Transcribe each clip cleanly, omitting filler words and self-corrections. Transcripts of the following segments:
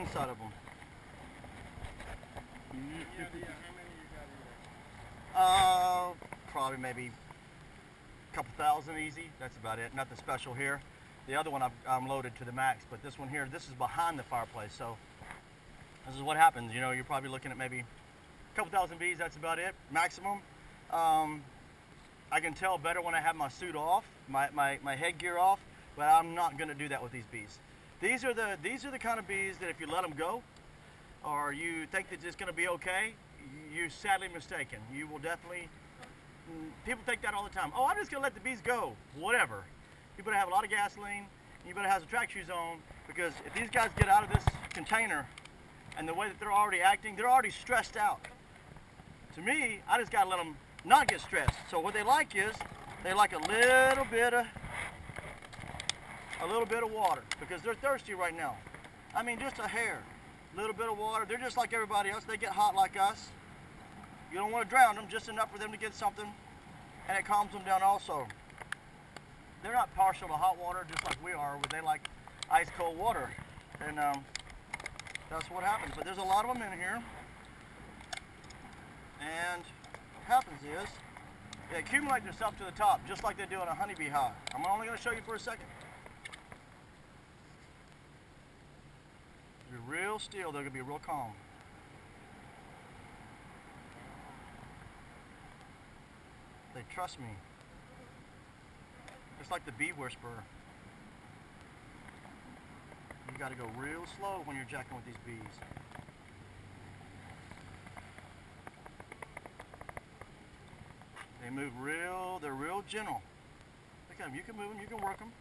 inside of them. Any idea how many you got here? Probably maybe a couple thousand easy. That's about it. Nothing special here. The other one I'm loaded to the max, but this one here, this is behind the fireplace. So this is what happens. You know, you're probably looking at maybe a couple thousand bees. That's about it, maximum. I can tell better when I have my suit off, my headgear off, but I'm not going to do that with these bees. These are the kind of bees that if you let them go, or you think that it's going to be okay, you're sadly mistaken. You will definitely. People think that all the time. Oh, I'm just going to let the bees go. Whatever. You better have a lot of gasoline. And you better have some track shoes on, because if these guys get out of this container and the way that they're already acting, they're already stressed out. To me, I just got to let them not get stressed. So what they like is they like a little bit of water, because they're thirsty right now. I mean, just a hair, a little bit of water. They're just like everybody else. They get hot like us. You don't want to drown them, just enough for them to get something, and it calms them down also. They're not partial to hot water just like we are, but they like ice cold water, and that's what happens. But there's a lot of them in here, and what happens is they accumulate themselves to the top, just like they do in a honeybee hive. I'm only going to show you for a second. Be real still, they're going to be real calm. They trust me. It's like the bee whisperer. You got to go real slow when you're jacking with these bees. They move they're real gentle. Look at them, you can move them, you can work them.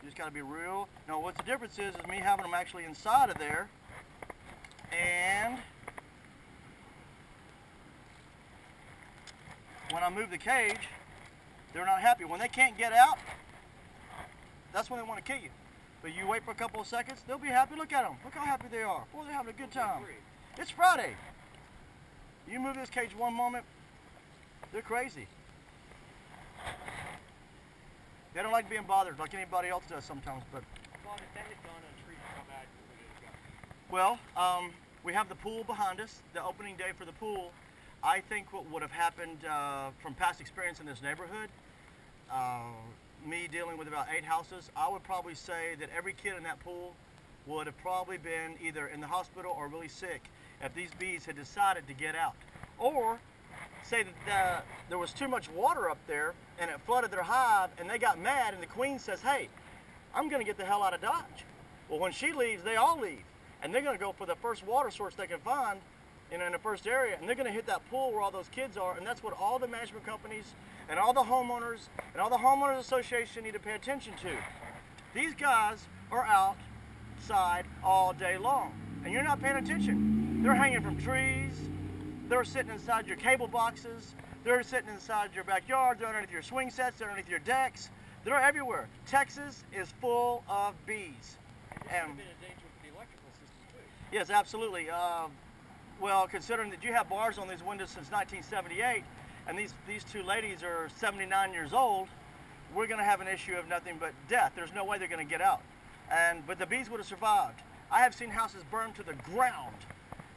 You just got to be real. Now what the difference is me having them actually inside of there, and when I move the cage, they're not happy. When they can't get out, that's when they want to kill you. But you wait for a couple of seconds, they'll be happy. Look at them. Look how happy they are. Boy, they're having a good time. It's Friday. You move this cage one moment, they're crazy. They don't like being bothered like anybody else does sometimes. But well, we have the pool behind us, the opening day for the pool. I think what would have happened from past experience in this neighborhood, me dealing with about 8 houses, I would probably say that every kid in that pool would have probably been either in the hospital or really sick if these bees had decided to get out. Or say that there was too much water up there and it flooded their hive and they got mad and the queen says, hey, I'm going to get the hell out of Dodge. Well, when she leaves, they all leave. And they're going to go for the first water source they can find in the first area, and they're going to hit that pool where all those kids are, and that's what all the management companies and all the homeowners and all the homeowners association need to pay attention to. These guys are outside all day long, and you're not paying attention. They're hanging from trees, they're sitting inside your cable boxes, they're sitting inside your backyard, they're underneath your swing sets, they're underneath your decks, they're everywhere. Texas is full of bees. And been a danger with the electrical system too. Yes, absolutely. Well, considering that you have bars on these windows since 1978, and these two ladies are 79 years old, we're going to have an issue of nothing but death. There's no way they're going to get out. But the bees would have survived. I have seen houses burned to the ground,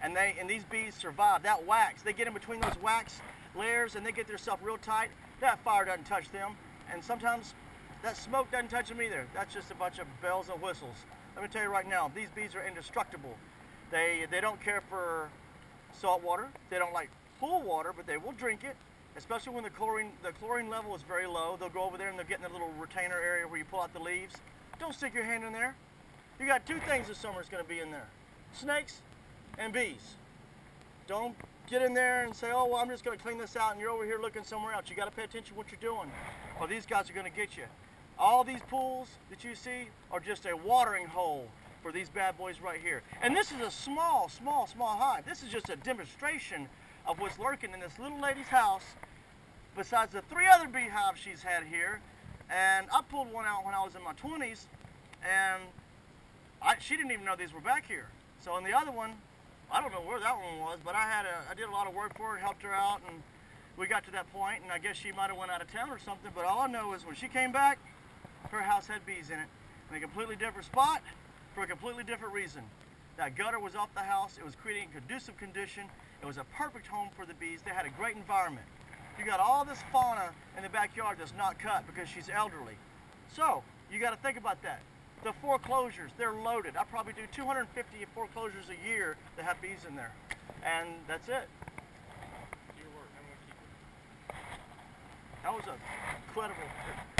and these bees survive. That wax, they get in between those wax layers, and they get themselves real tight. That fire doesn't touch them, and sometimes that smoke doesn't touch them either. That's just a bunch of bells and whistles. Let me tell you right now, these bees are indestructible. They don't care for salt water. They don't like pool water, but they will drink it, especially when the chlorine level is very low. They'll go over there and they'll get in the little retainer area where you pull out the leaves. Don't stick your hand in there. You got 2 things this summer is going to be in there: snakes and bees. Don't get in there and say, oh, well, I'm just going to clean this out, and you're over here looking somewhere else. You got to pay attention to what you're doing, or these guys are going to get you. All these pools that you see are just a watering hole for these bad boys right here. And this is a small hive. This is just a demonstration of what's lurking in this little lady's house, besides the 3 other beehives she's had here. And I pulled one out when I was in my 20s, and she didn't even know these were back here. So in the other one, I don't know where that one was, but I did a lot of work for her, helped her out, and we got to that point, and I guess she might have went out of town or something, but all I know is when she came back, her house had bees in it, in a completely different spot, for a completely different reason. That gutter was off the house. It was creating a conducive condition. It was a perfect home for the bees. They had a great environment. You got all this fauna in the backyard that's not cut because she's elderly. So you got to think about that. The foreclosures, they're loaded. I probably do 250 foreclosures a year that have bees in there. And that's it. Your work. I'm going to keep it. That was a incredible